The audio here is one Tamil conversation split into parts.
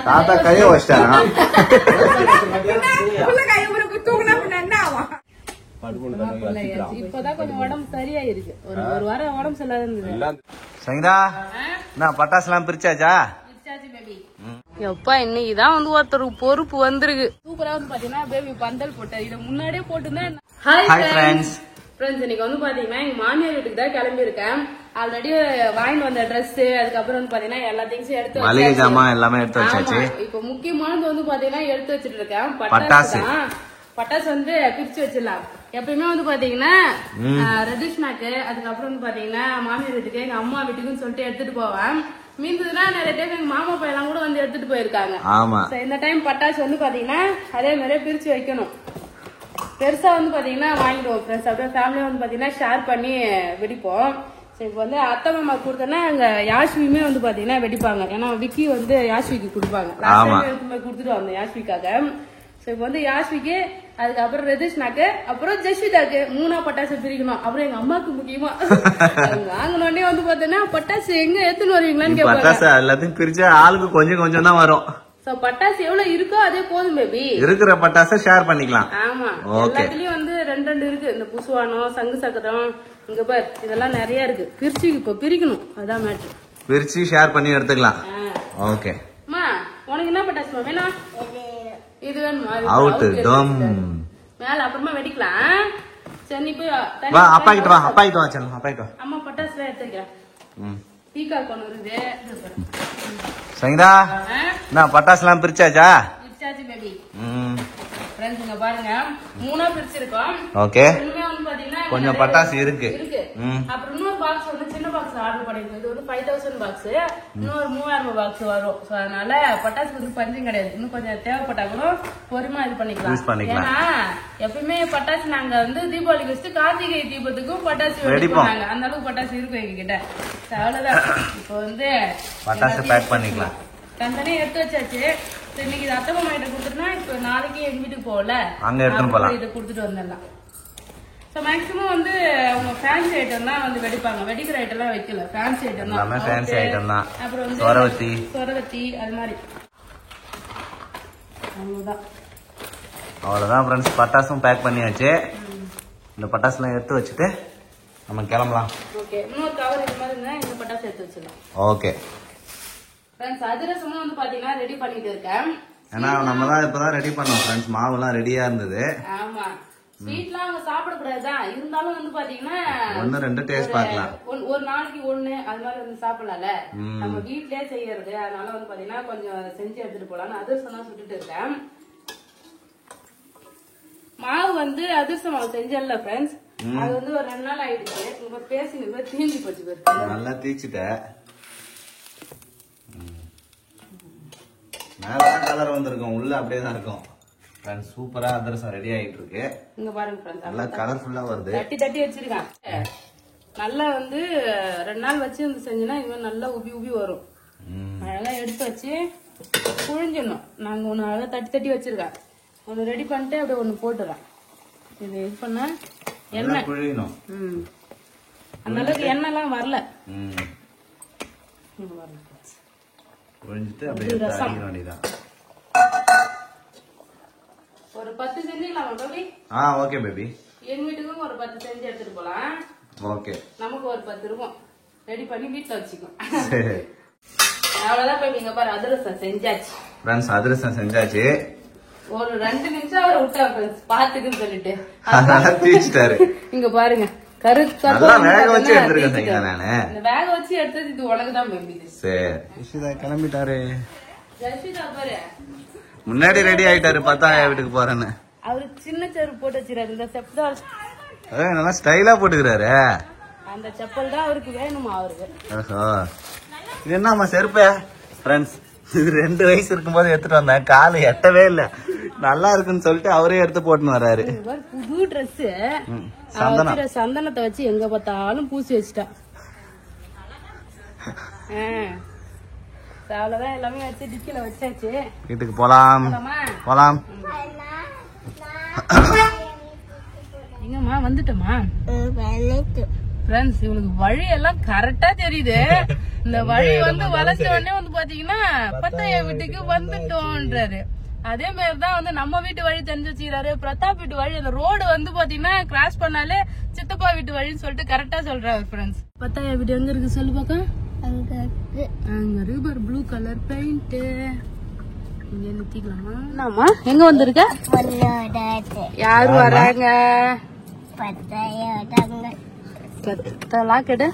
தாத்தா கையை வச்சிட்டாரா? இப்பதான் கொஞ்சம் உடம்பு சரியாயிருக்கு. ஒரு வாரம் உடம்பு சரியில்லாத இருந்தது. சங்கீதா, நான் பட்டாசு எல்லாம் பிரிச்சாச்சா? எப்பா இன்னைக்குதான் வந்து ஒருத்தருக்கு பொறுப்பு வந்திருக்கு. சூப்பரா வந்து பாத்தீங்கன்னா பேபி பந்தல் போட்ட இத முன்னாடியே போட்டுதான். Hi friends. இன்னைக்கு வந்து பாத்தீங்கன்னா எங்க மாமியார் வீட்டுக்கு தான் கிளம்பி இருக்கேன். ஆல்ரெடி வாங்கிட்டு வந்த ட்ரெஸ், அதுக்கப்புறம் வந்து பாத்தீங்கன்னா எல்லா திங்ஸும் எடுத்து மளிகை ஜாமான் எல்லாமே எடுத்து வச்சாச்சு. இப்ப முக்கியமானது வந்து பாத்தீங்கன்னா எடுத்து வச்சிட்டு இருக்கேன் பட்டாசு. பட்டாசு வந்து பிரிச்சு வச்சிடலாம். எப்பயுமே வந்து பாத்தீங்கன்னா ரதிஷ்னாக்கு, அதுக்கப்புறம் வந்து பாத்தீங்கன்னா மாமியார் வீட்டுக்கு, எங்க அம்மா வீட்டுக்குன்னு சொல்லிட்டு எடுத்துட்டு போவேன். மீந்ததுன்னா நிறைய டைம் எங்க மாமா பையெல்லாம் கூட வந்து எடுத்துட்டு போயிருக்காங்க. இந்த டைம் பட்டாசு வந்து பாத்தீங்கன்னா அதே மாதிரியே பிரிச்சு வைக்கணும். பெருசா வந்து பாத்தீங்கன்னா வாங்கிடுவோம் ஃப்ரெண்ட்ஸ். அப்படியே ஃபேமிலியா வந்து பாத்தீங்கன்னா ஷேர் பண்ணி வெடிப்போம். சரி, இப்ப வந்து அத்தை மாமா கொடுத்தோன்னா அங்க யாஷ்வியுமே வந்து பாத்தீங்கன்னா வெடிப்பாங்க. ஏன்னா விக்கி வந்து யாஷ்விக்கு கொடுப்பாங்க. கொடுத்துட்டு வந்தோம் யாஷ்விக்காக. இப்ப வந்து யாஷ்விக்கு, அதுக்கப்புறம் ரதிஷ்னாக்கு, அப்புறம் ஜஸ்விதாக்கு 3 பட்டாசு பிரிக்கணும். அப்புறம் எங்க அம்மாக்கு முக்கியமா வாங்கினோடனே வந்து பாத்தீங்கன்னா பட்டாசு எங்க எடுத்துன்னு வருவீங்களான்னு கேட்பாங்க. எல்லாத்தையும் பிரிச்சா ஆளுக்கு கொஞ்சம் கொஞ்சம் தான் வரும். பட்டாசு எவ்வளவு இருக்கோ அதே போதும் பேபி. இருக்கிற பட்டாசை ஷேர் பண்ணிக்கலாம். ஆமா, எல்லாத்துலயும் வந்து 2 இருக்கு. இந்த புசுவானம், சங்கு சக்கரம், இங்க பாரு இதெல்லாம் நிறைய இருக்கு. பிரிச்சு இப்ப பிரிக்கணும், அதான் மேட்ரு. பிரிச்சு ஷேர் பண்ணி எடுத்துக்கலாம். ஓகே அம்மா, உனக்கு என்ன பட்டாசுமா வேணும்? இது வேணுமா? அவுட் டம் மேல அப்புறமா வெடிக்கலாம். சரி, நீ போய் வா, அப்பா கிட்ட வா. அப்பா கிட்ட வா, செல்லம். அப்பா கிட்ட வா. அம்மா பட்டாசு எடுத்து வைக்கிறேன். பீக்கா கொண்டு வருது. சங்கீதா, நான் பட்டாசு எல்லாம் பிரிச்சாச்சா? பிரிச்சாச்சு பேபி. ஃப்ரெண்ட்ஸ் இங்க பாருங்க 3 பிரிச்சிருக்கோம். ஓகே, பாத்தீங்கன்னா கொஞ்சம் பட்டாசு இருக்கு. அப்புறம் இன்னொரு பாக்ஸ் வந்து சின்ன பாக்ஸ் ஆர்டர் பண்ணிருக்கோம். இது வந்து 5000 பாக்ஸ், இன்னொரு 3000 பாக்ஸ் வரும். அதனால பட்டாசு வந்து பஞ்சம் கிடையாது. இன்னும் கொஞ்சம் தேவைப்பட்டா கூட பொறுமையா இது பண்ணிக்கலாம். ஏன்னா எப்பயுமே பட்டாசு நாங்க வந்து தீபாவளிக்கு வச்சுட்டு கார்த்திகை தீபத்துக்கும் பட்டாசு வெடிப்பாங்க. அந்த அளவுக்கு பட்டாசு இருக்கும் எங்க கிட்ட. அவ்வளவுதான். இப்ப வந்து பட்டாசு பேக் பண்ணிக்கலாம். தனித்தனியா எடுத்து வச்சாச்சு. இன்னைக்கு அத்தை மாமா கிட்ட கொடுத்துட்டுனா இப்ப நாளைக்கு எங்க வீட்டுக்கு போகல, அங்க எடுத்துட்டு போலாம். இதை கொடுத்துட்டு வந்துடலாம். மேக்ஸிமம் வந்து அவங்க ஃபேன்சி ஐட்டம் தான் வந்து வெடிப்பாங்க. வெடிக்கிற ஐட்டம் எல்லாம் வைக்கல, ஃபேன்சி ஐட்டம் தான். அப்புறம் வந்து சொரவத்தி அது மாதிரி. அவ்வளவுதான் ஃப்ரெண்ட்ஸ், பட்டாசும் பேக் பண்ணியாச்சு. இந்த பட்டாசுலாம் எடுத்து வச்சுட்டு நம்ம கிளம்பலாம். ஓகே, இன்னொரு கவர் இது மாதிரி இருந்தா இந்த பட்டாசு எடுத்து வச்சிடலாம். ஓகே ஃப்ரெண்ட்ஸ், அதிரசமும் வந்து பாத்தீங்கன்னா ரெடி பண்ணிட்டு இருக்கேன். ஏன்னா நம்ம தான் இப்பதான் ரெடி பண்ணோம் ஃப்ரெண்ட்ஸ். மாவுலாம் ரெடியா இருந்தது. ஆமா, ஸ்வீட்லாம் அவங்க சாப்பிடக்கூடாதுதான். இருந்தாலும் வந்து பாத்தீங்கன்னா 1-2 டேஸ்ட் பார்க்கலாம். ஒரு நாளைக்கு 1 அது மாதிரி வந்து சாப்பிடலாம்ல. நம்ம வீட்லயே செய்யறது. அதனால வந்து பாத்தீங்கன்னா கொஞ்சம் செஞ்சு எடுத்துட்டு போலாம்னு அதிரசம் தான் சுட்டுட்டு இருக்கேன். மாவு வந்து அதிரசம் மாவு செஞ்சல ஃப்ரெண்ட்ஸ். அது வந்து ஒரு 2 நாள் ஆயிடுச்சு. உங்க பேசினது தீஞ்சி போச்சு. நல்லா தீச்சிட்ட. மேல கலர் வந்திருக்கும், உள்ள அப்படியே தான் இருக்கும். சூப்பரா அதிரசம் ரெடி ஆயிட்டு இருக்கு. இங்க பாருங்க ஃப்ரெண்ட்ஸ், நல்லா கலர்ஃபுல்லா வருது. தட்டி வச்சிருக்கேன். நல்லா வந்து 2 நாள் வச்சு வந்து செஞ்சோம்னா இது நல்லா உபி வரும். அதெல்லாம் எடுத்து வச்சு புழிஞ்சிடணும். நாங்க ஒண்ணு அழகா தட்டி வச்சிருக்கேன். ஒண்ணு ரெடி பண்ணிட்டு அப்படியே ஒண்ணு போட்டுறேன். இது இது பண்ண எண்ணெய் புழியணும். அந்த அளவுக்கு எண்ணெய் எல்லாம் வரல. புழிஞ்சிட்டு அப்படியே அடிக்க வேண்டியதான். ஒரு 10 செஞ்சுக்கலாமா பேபி? Okay baby. எங்க வீட்டுக்கும் ஒரு 10 செஞ்சு எடுத்துட்டு போலாம். ஓகே, நமக்கு ஒரு 10 இருக்கும். ரெடி பண்ணி வீட்டுல வச்சுக்கோம். அவ்வளவுதான் பேபி. இங்க பாரு அதிரசம் செஞ்சாச்சு. ஃப்ரெண்ட்ஸ், அதிரசம் செஞ்சாச்சு. ஒரு 2 நிமிஷம் அவரை விட்டா ஃப்ரெண்ட்ஸ் பாத்துக்குன்னு சொல்லிட்டு அதனால தீச்சிட்டாரு. இங்க பாருங்க வேக வச்சு எடுத்துருக்கேன். நானு வேக வச்சு எடுத்தது இது உனக்குதான் பேபி. சரி, கிளம்பிட்டாரு. ஜஸ்விதா பாரு முன்னாடி ரெடி ஆயிட்டாரு. பார்த்தா வீட்டுக்கு போறேன்னு அவரு சின்ன செருப்பு போட்டு வச்சிருக்காரு. இந்த செப்பல் நல்லா ஸ்டைலா போட்டுக்கிறாரு. அந்த செப்பல் தான் அவருக்கு வேணுமா அவருக்கு. இது என்னம்மா செருப்பு? ஃப்ரெண்ட்ஸ், இது 2 வயசு இருக்கும்போது எடுத்துட்டு வந்தேன். காலு எட்டவே இல்ல. நல்லா இருக்குன்னு சொல்லிட்டு அவரே எடுத்து போட்டுன்னு வர்றாரு. புது ட்ரெஸ். சந்தனத்தை வச்சு எங்க பார்த்தாலும் பூசி வச்சுட்டா. அவ்வளவுதான், எல்லாமே வச்சு டிக்கில வச்சாச்சு. வீட்டுக்கு போலாம். எங்கம்மா வந்துட்டோமா? ஃப்ரெண்ட்ஸ் இவனுக்கு வழி எல்லாம் கரெக்டா தெரியுது. இந்த வழி வந்து வளைச்ச உடனே வந்து பாத்தீங்கன்னா பத்தாயா வீட்டுக்கு வந்துட்டோன்றாரு. அதே மாதிரிதான் வந்து நம்ம வீட்டு வழி தெரிஞ்சு வச்சுக்கிறாரு. பிரதாப் வீட்டு வழி அந்த ரோடு வந்து பாத்தீங்கன்னா கிராஸ் பண்ணாலே சித்தப்பா வீட்டு வழின்னு சொல்லிட்டு கரெக்டா சொல்றாரு ஃப்ரெண்ட்ஸ். பத்தாயா வீட்டு எங்க இருக்கு சொல்லு பாக்க? அங்க இருக்கு பாரு, ப்ளூ கலர் பெயிண்ட். இங்க நிறுத்திக்கலாமா? ஆமா, எங்க வந்திருக்க? யாரு வராங்க? பத்தெல்லாம் கேடு.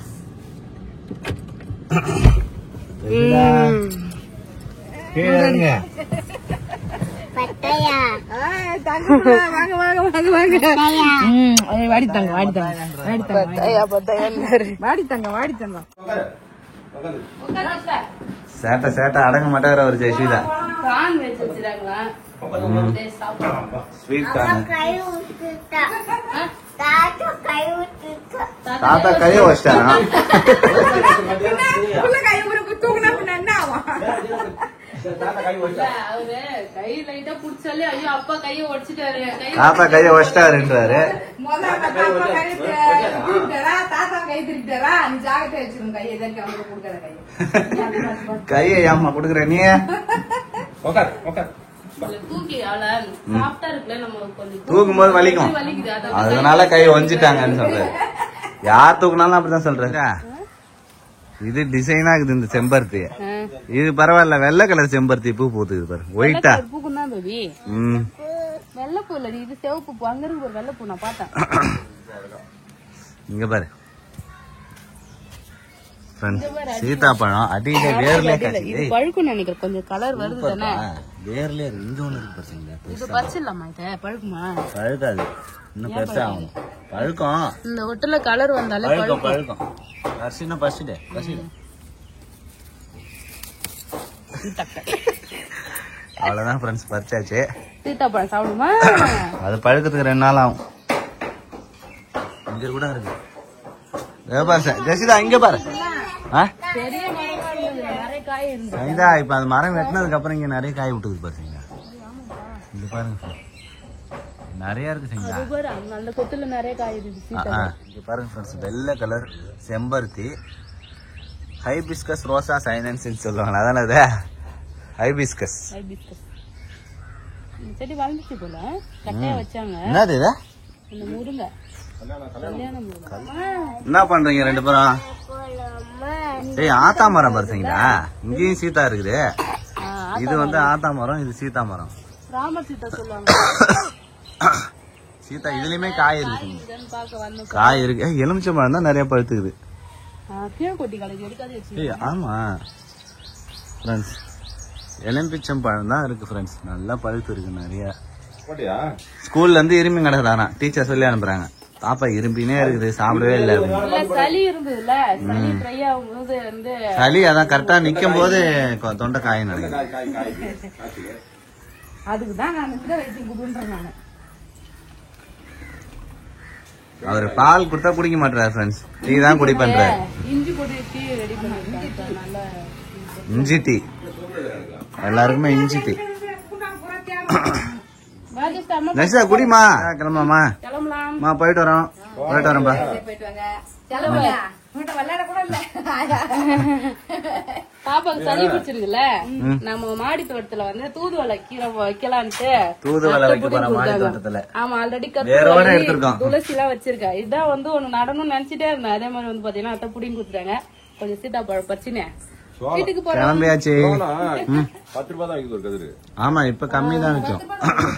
சேட்டை சேட்டை அடங்க மாட்டாரு ஒரு ஜெயசீலா. ஸ்வீட் கார்ன் தாத்தா கையை வச்சிட்டாரா? தாத்தா கையை வச்சிட்டாருன்றாரு. கையை ஏமா குடுக்குற நீ? தூக்கும் போது வலிக்கும், அதனால கையை ஒஞ்சிட்டாங்கன்னு சொல்றாரு. யார் தூக்குனாலும் அப்படிதான் சொல்றாரு. இது டிசைனா இருக்குது இந்த செம்பருத்தி. இது பரவாயில்ல, வெள்ளை கலர் செம்பருத்தி பூ பூத்துது பாரு. ஒயிட்டா வெள்ளை பூ இல்ல, இது சிவப்பு பூ. அங்க இருக்கு ஒரு வெள்ளை பூ, நான் பார்த்தேன். இங்க பாரு சீதாப்பழம் அடியில வேர்ல பழுக்கும் நினைக்கிறேன். கொஞ்சம் கலர் வருது தானே, வேர்ல இங்க ஒண்ணு இருக்கு பாத்தீங்களா? இது பறிச்சிடலாமா? இது பழுக்குமா? பழுக்காது, இன்னும் பெருசா ஆகும். பழுக்கும், இந்த ஒட்டுல கலர் வந்தாலே பழுக்கும். பழுக்கும் அரிசினா பசிடு அவ்வளவுதான் ஃப்ரெண்ட்ஸ், பறிச்சாச்சு. சீதாப்பழம் சாப்பிடுமா? அது பழுக்கிறதுக்கு 2 நாள் ஆகும். இங்க கூட இருக்கு ஜெசிதா, இங்க பாரு. இப்ப அந்த மரம் வெட்டினதுக்கு அப்புறம் இங்க நிறைய காய் விட்டுது பாருங்க. இங்க பாருங்க, நிறைய இருக்கு சரிங்களா? அந்த கொத்துல நிறைய காய் இருக்கு. இங்க பாருங்க ஃப்ரெண்ட்ஸ், வெள்ளை கலர் செம்பருத்தி, ஹைபிஸ்கஸ் ரோசா சைனன்ஸ் சொல்லுவாங்க, அதான அது ஹைபிஸ்கஸ். செடி வளர்ந்துச்சு போல, கட்டையா வச்சாங்க. என்னது இது? இந்த முருங்கை. என்ன பண்றீங்க 2 பேரும்? ஏய், ஆத்தா மரம் பாருங்களா? இங்கேயும் சீதா இருக்குது. இது வந்து ஆத்தா மரம், இது சீதா மரம். ராம சீதா சொல்லுவாங்க. சீதா இதுலயுமே காய் இருக்கு. காய் இருக்கு. எலுமிச்சை மரம் தான் நிறைய பழுத்துக்குது. ஆமா ஃப்ரெண்ட்ஸ், எலும்பிச்சம் பழம் தான் இருக்கு ஃப்ரெண்ட்ஸ், நல்லா பழுத்து இருக்கு நிறைய. ஸ்கூல்ல இருந்து இரும்பி கிடக்குதானா, டீச்சர் சொல்லி அனுப்புறாங்க. பாப்பா இரும்பினே இருக்குது, சாப்பிடவே இல்ல. சளி அதான் கரெக்டா நிக்கும் போது தொண்டை காய் நினைக்கிறேன். அவரு பால் கொடுத்தா குடிக்க மாட்டாரு ஃப்ரெண்ட்ஸ், டீ தான் குடி பண்றாரு. இஞ்சி டீ, எல்லாருக்குமே இஞ்சி டீ. நெக்ஸ்டா குடிமா, கிளம்பாமா? போயிட்டு வரோம், போயிட்டு வரோம்பா. பாப்பாக்கு சளி பிடிச்சிருக்குல்ல, நம்ம மாடி தோட்டத்துல வந்து தூதுவளை கீரை வைக்கலான்ட்டு. தூதுவளை வைக்க போறோம் மாடி தோட்டத்துல. ஆமா, ஆல்ரெடி துளசி எல்லாம் வச்சிருக்கேன். இதான் வந்து ஒண்ணு நடணும்னு நினைச்சிட்டே இருந்தேன். அதே மாதிரி வந்து பாத்தீங்கன்னா அத்தை புடிங்கி கொடுத்துட்டாங்க. கொஞ்சம் சீதாப்பழம் பறிச்சுனே வீட்டுக்கு கிளம்பியாச்சு. 10 ரூபாய் தான் விக்குது ஒரு கதிரு. ஆமா, இப்ப கம்மி தான் விற்கும்.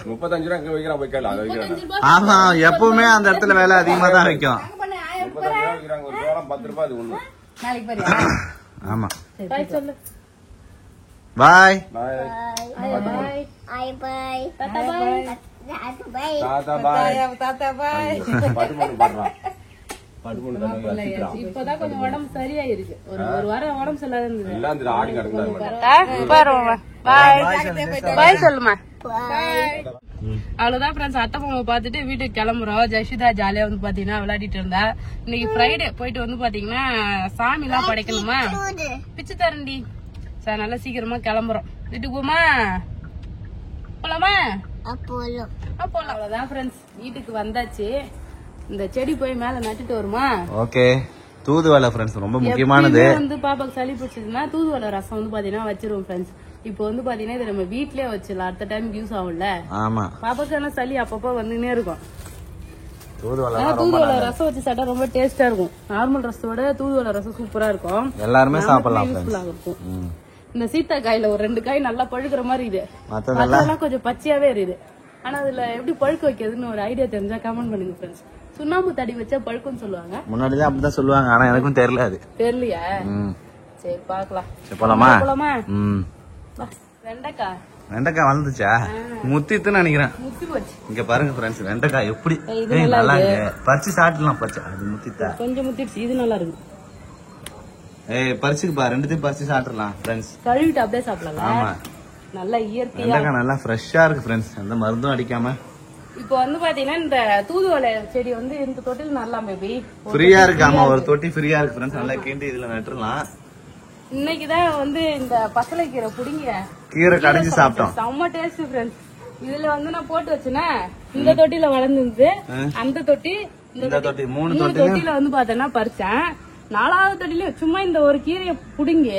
35 ரூபாய் வைக்கிறான், வைக்கலாம். ஆமா, எப்பவுமே அந்த இடத்துல விலை அதிகமா தான் விற்கும். 35 ரூபாய் விக்கிறாங்க ஒரு சோளம், 10 ரூபாய் அது ஒண்ணு. ஆமா, பாய் சொல்லு. பாய் பாய் பாய் தாத்தா பாய் தாத்தா பாய் தாத்தா பாய். படுமணி பண்றான். இப்பதான் கொஞ்சம் உடம்பு சரியாயிருக்கு. ஒரு வாரம் உடம்பு சரியில்லாத இருந்தது. எல்லாம் இந்த ஆடி கிடக்குது. பாய் சொல்லுமா. அவ்வளவுதான் ஃப்ரெண்ட்ஸ், அத்தை பொம்மை பாத்துட்டு வீட்டுக்கு கிளம்புறோம். ஜெஷிதா ஜாலியா வந்து பாத்தீங்கன்னா விளையாடிட்டு இருந்தா. இன்னைக்கு ஃப்ரைடே போயிட்டு வந்து பாத்தீங்கன்னா சாமி எல்லாம் படைக்கணுமா, பிச்சு தரண்டி. சார் நல்லா சீக்கிரமா கிளம்புறோம். வீட்டுக்கு போமா, போலாமா? போலாம். அவ்வளவுதான் ஃப்ரெண்ட்ஸ், வீட்டுக்கு வந்தாச்சு. இந்த செடி போய் மேல நட்டுட்டு வருமா. ஓகே. தூதுவளை ஃப்ரெண்ட்ஸ் ரொம்ப முக்கியமானது. வந்து பாப்பாக்கு சளி பிடிச்சதுன்னா தூதுவளை ரசம் வந்து பாத்தீங்கன்னா வச்சிருவோம் ஃப்ரெண்ட்ஸ். இப்போ வந்து பாத்தீங்கன்னா இது நம்ம வீட்லயே வச்சிடலாம், அடுத்த டைம் யூஸ் ஆகும்ல. ஆமா, பாப்பாக்கு ஆனா சளி அப்பப்போ வந்துனே இருக்கும். தூதுவளை ரசம் வச்சு சாப்பிட்டா ரொம்ப டேஸ்டா இருக்கும். நார்மல் ரசத்தோட தூதுவளை ரசம் சூப்பரா இருக்கும். எல்லாருமே சாப்பிடலாம். இந்த சீத்தா காயில ஒரு 2 காய் நல்லா பழுக்கிற மாதிரி இது, மத்ததெல்லாம் கொஞ்சம் பச்சையாவே இருக்குது. ஆனா அதுல எப்படி பழுக்க வைக்கிறதுன்னு ஒரு ஐடியா தெரிஞ்சா கமெண்ட் பண்ணுங்க ஃப்ரெண்ட்ஸ். சுண்ணாம்பு தடி வச்சா பழுக்கும்னு சொல்லுவாங்க. முன்னாடிதான் அப்படிதான் சொல்லுவாங்க, ஆனா எனக்கும் தெரியல. அது தெரியலையா? சரி பாக்கலாம். போலாமா? வெண்டைக்காய் வந்துச்சா? முத்திட்டுன்னு நினைக்கிறேன். இங்க பாருங்க ஃப்ரெண்ட்ஸ், வெண்டைக்காய் எப்படி நல்லா இருக்கு. பறிச்சு சாப்பிடலாம். பறிச்சு அது முத்திட்டா கொஞ்சம் முத்திடுச்சு. இது நல்லா இருக்கு. பறிச்சுக்கு பா, ரெண்டுத்தையும் பறிச்சு சாப்பிடலாம் ஃப்ரெண்ட்ஸ். கழுவிட்டு அப்படியே சாப்பிடலாம். ஆமா, நல்லா இயற்கையா வெண்டைக்காய் நல்லா ஃப்ரெஷ்ஷா இருக்கு ஃப்ரெண்ட்ஸ், எந்த மருந்தும் அடிக்காம. இப்போ வந்து பாத்தீங்கன்னா இந்த தூதுவளை செடி வந்து இந்த தொட்டில் நடலாம் பேபி. ஃப்ரீயா இருக்கு. ஆமா, ஒரு தொட்டி ஃப்ரீயா இருக்கு ஃப்ரெண்ட்ஸ். நல்லா கேண்டி இதுல நட்டுறலாம். இன்னைக்குதான் வந்து இந்த பசலை கீரை புடிங்க கீரை கடைஞ்சி சாப்பிட்டோம். செம்ம டேஸ்ட் ஃப்ரெண்ட்ஸ். இதுல வந்து நான் போட்டு வச்சேன்னா இந்த தொட்டில வளர்ந்துருந்து, அந்த தொட்டி, இந்த தொட்டி, 3 தொட்டில வந்து பாத்தேன்னா பறிச்சேன். 4வது தொட்டிலயும் சும்மா இந்த ஒரு கீரையை புடிங்கி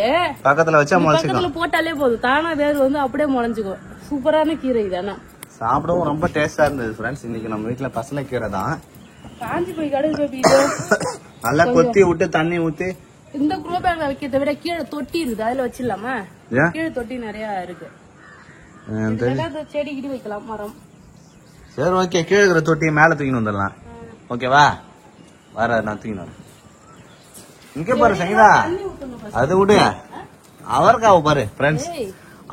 பக்கத்துல வச்சா பக்கத்துல போட்டாலே போதும், தானா வேறு வந்து அப்படியே முளைஞ்சுக்கும். சூப்பரான கீரை இதானா, சாப்பிடவும் ரொம்ப டேஸ்டா இருந்தது ஃப்ரெண்ட்ஸ். இன்னைக்கு நம்ம வீட்டுல பசலை கீரை தான். காஞ்சி போய் கடுகு நல்லா கொத்தி விட்டு தண்ணி ஊத்தி. இந்த குரோ பேக்ல வைக்கிறத விட கீழே தொட்டி இருக்குது, அதுல வச்சிடலாமா? கீழே தொட்டி நிறைய இருக்கு, செடி கிடி வைக்கலாம், மரம். சரி ஓகே, கீழே இருக்கிற தொட்டியை மேல தூக்கின்னு வந்துடலாம். ஓகேவா? வர நான் தூக்கினு. இங்க பாரு சங்கீதா, அது விடு. அவரைக்காவை பாரு ஃப்ரெண்ட்ஸ்,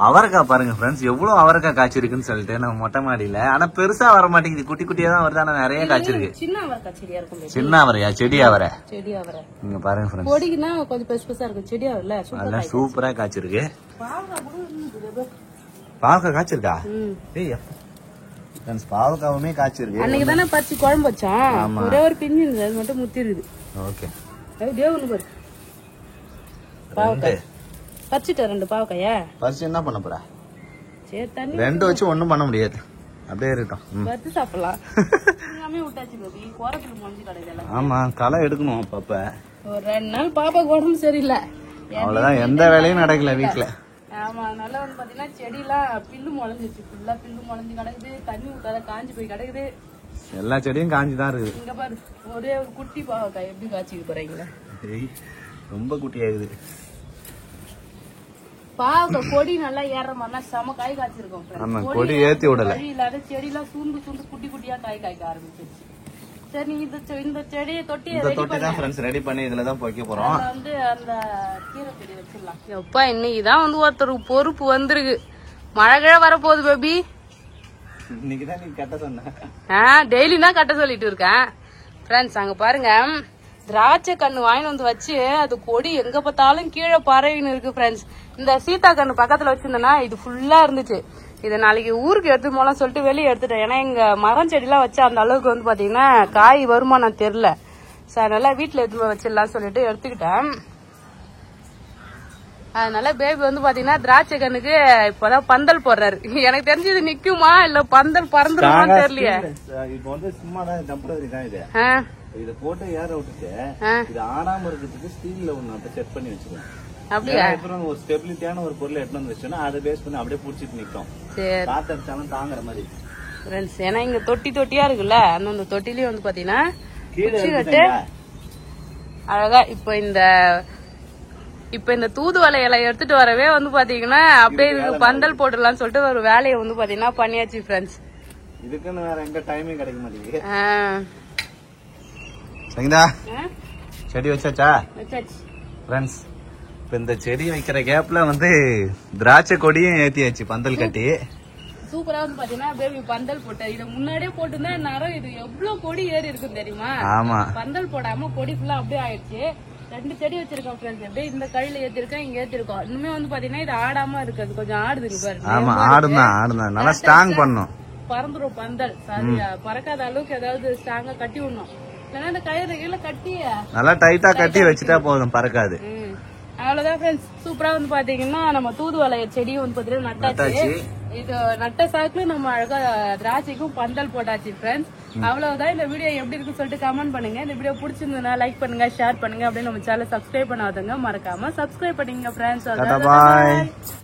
அவரைக்காய் பாருங்க ஃப்ரெண்ட்ஸ், எவ்வளவு அவரைக்காய் காய்ச்சிருக்குன்னு சொல்லிட்டு நம்ம மொட்டை மாடியில. ஆனா பெருசா வர மாட்டேங்குது, குட்டி குட்டியா தான் வருது. ஆனா நிறைய காய்ச்சிருக்கு. சின்ன அவரைக்காய் செடியா இருக்கும். சின்ன அவரையா? செடி அவரை. செடி அவரை இங்க பாருங்க ஃப்ரெண்ட்ஸ், கொடிக்குன்னா கொஞ்சம் பெருசு பெருசா இருக்கும். செடி அவரைல நல்லா சூப்பரா காய்ச்சிருக்கு. பாவக்காய் காய்ச்சிருக்கா? பாவக்காவுமே காய்ச்சிருக்கு. அன்னைக்கு தானே பறிச்சு குழம்பு வச்சோம், ஒரே ஒரு பிஞ்சு இருந்தது, அது மட்டும் முத்தி இருக்குது. ஓகே, பாவக்காய் பறிச்சுட்டு 2 பாவக்காயா பறிச்சு என்ன பண்ண போற? சரி, தண்ணி 2 வச்சு ஒண்ணும் பண்ண முடியாது, அப்படியே இருக்கட்டும். பறிச்சு சாப்பிடலாம். விட்டாச்சு பேபி, கோரத்துல முடிஞ்சு கிடைக்கல. ஆமா, களை எடுக்கணும் அப்பப்ப. ஒரு 2 நாள் பாப்பாக்கு உடம்பு சரியில்லை, அவ்வளவுதான், எந்த வேலையும் நடக்கல வீட்டுல. ஆமா, நல்லா வந்து பாத்தீங்கன்னா செடியெல்லாம் பில்லு முளைஞ்சிச்சு, ஃபுல்லா பில்லு முளைஞ்சு கிடக்குது. தண்ணி ஊத்தாத காஞ்சி போய் கிடக்குது. எல்லா செடியும் காஞ்சிதான் இருக்குது. இங்க பாரு, ஒரே ஒரு குட்டி பாவக்காய் எப்படி காய்ச்சிக்க போறீங்களா? ரொம்ப குட்டியாகுது. பாவக்காய் கொடி நல்லா ஏற மாதிரி செம காய் காய்ச்சிருக்கோம். ஆமா, கொடி ஏத்தி விடல. இல்லாத செடியெல்லாம் சூண்டு சூண்டு குட்டி குட்டியா காய் காய்க்க ஆரம்பிச்சிருச்சு. சரி, இந்த செடியை தொட்டி ரெடி பண்ணி இதுலதான் வைக்க போறோம். வந்து அந்த கீரை செடி வச்சிடலாம். எப்பா, இன்னைக்குதான் வந்து ஒருத்தருக்கு பொறுப்பு வந்திருக்கு. மழை கிழ வரப்போகுது பேபி. இன்னைக்குதான் நீ கட்ட சொன்ன. டெய்லி தான் கட்ட சொல்லிட்டு இருக்கேன் ஃப்ரெண்ட்ஸ். அங்க பாருங்க, திராட்சை கண்ணு வாங்கிட்டு வந்து வச்சு அது கொடி எங்க பார்த்தாலும் கீழே பறவைன்னு இருக்கு ஃப்ரெண்ட்ஸ். இந்த சீத்தா கண்ணு பக்கத்துல வச்சிருந்தேன்னா இது ஃபுல்லா இருந்துச்சு. இதை நாளைக்கு ஊருக்கு எடுத்து போலாம் சொல்லிட்டு வெளியே எடுத்துட்டேன். ஏன்னா எங்க மரம் செடியெல்லாம் வச்சு அந்த அளவுக்கு வந்து பாத்தீங்கன்னா காய் வருமா நான் தெரியல. சார் நல்லா வீட்டுல எடுத்து போய் வச்சிடலாம் சொல்லிட்டு எடுத்துக்கிட்டேன். அதனால பேபி வந்து பாத்தீங்கன்னா திராட்சை கண்ணுக்கு இப்பதான் பந்தல் போடுறாரு. எனக்கு தெரிஞ்சு இது நிக்குமா இல்ல பந்தல் பறந்துருமான்னு தெரியலையே. இப்ப வந்து சும்மா தான் டெம்பரரி தான் இது. இத போட்டு ஏற விட்டுட்டு இது ஆடாம இருக்கிறதுக்கு ஸ்டீல்ல ஒண்ணு செட் பண்ணி வச்சுக்கணும். அப்படியே ஒரு ஸ்டெபிலிட்டியான ஒரு பொருளை எடுத்து வந்து வச்சோம்னா அதை பேஸ் பண்ணி அப்படியே புடிச்சிட்டு நிக்கும். காத்து அடிச்சாலும் தாங்குற மாதிரி. ஏன்னா இங்க தொட்டி தொட்டியா இருக்குல்ல, அந்த தொட்டிலயும் வந்து பாத்தீங்கன்னா கீழே அழகா இப்ப இந்த தூதுவளை இலை எடுத்துட்டு வரவே வந்து பாத்தீங்கன்னா அப்படியே இதுக்கு பந்தல் போட்டுடலாம்னு சொல்லிட்டு ஒரு வேலையை வந்து பாத்தீங்கன்னா பண்ணியாச்சு ஃப்ரெண்ட்ஸ். இதுக்குன்னு வேற எங்க டைமே கிடைக்க மாட்டேங்குது. சங்கீதா, செடி வச்சாச்சா? ஃப்ரெண்ட்ஸ், இப்ப இந்த செடி வைக்கிற கேப்ல வந்து திராட்சை கொடியும் ஏத்தியாச்சு பந்தல் கட்டி. சூப்பரா வந்து பாத்தீங்கன்னா பேபி பந்தல் போட்ட. இத முன்னாடியே போட்டுருந்தா நேரம் இது எவ்வளவு கொடி ஏறி இருக்கும் தெரியுமா? ஆமா, பந்தல் போடாம கொடி ஃபுல்லா அப்படியே ஆயிடுச்சு. 2 செடி வச்சிருக்கோம் ஃப்ரெண்ட்ஸ். அப்படியே இந்த கழில ஏத்திருக்கோம், இங்க ஏத்திருக்கோம். இன்னுமே வந்து பாத்தீங்கன்னா இது ஆடாம இருக்குது, கொஞ்சம் ஆடுதுங்க பாருங்க. ஆமா, ஆடுதான் நல்லா ஸ்ட்ராங் பண்ணும். பறந்துரும் பந்தல். சாரி, பறக்காத அளவுக்கு ஏதாவது ஸ்ட்ராங்கா கட்டி விடணும். இல்லன்னா இந்த கயிறு கீழே கட்டி நல்லா டைட்டா கட்டி வச்சுட்டா போதும், பறக்காது. அவ்வளவுதான் ஃப்ரெண்ட்ஸ். சூப்பரா வந்து பாத்தீங்கன்னா நம்ம தூதுவளை செடியும் வந்து பாத்தீங்கன்னா நட்டாச்சு. இது நட்ட சாக்குல நம்ம அழகா திராட்சைக்கும் பந்தல் போட்டாச்சு ஃப்ரெண்ட்ஸ். அவ்வளவுதான். இந்த வீடியோ எப்படி இருக்குன்னு சொல்லிட்டு கமெண்ட் பண்ணுங்க. இந்த வீடியோ பிடிச்சிருந்ததுன்னா லைக் பண்ணுங்க, ஷேர் பண்ணுங்க. அப்படியே நம்ம சேனல் சப்ஸ்கிரைப் பண்ணாதவங்க மறக்காம சப்ஸ்கிரைப் பண்ணிங்க ஃப்ரெண்ட்ஸ்.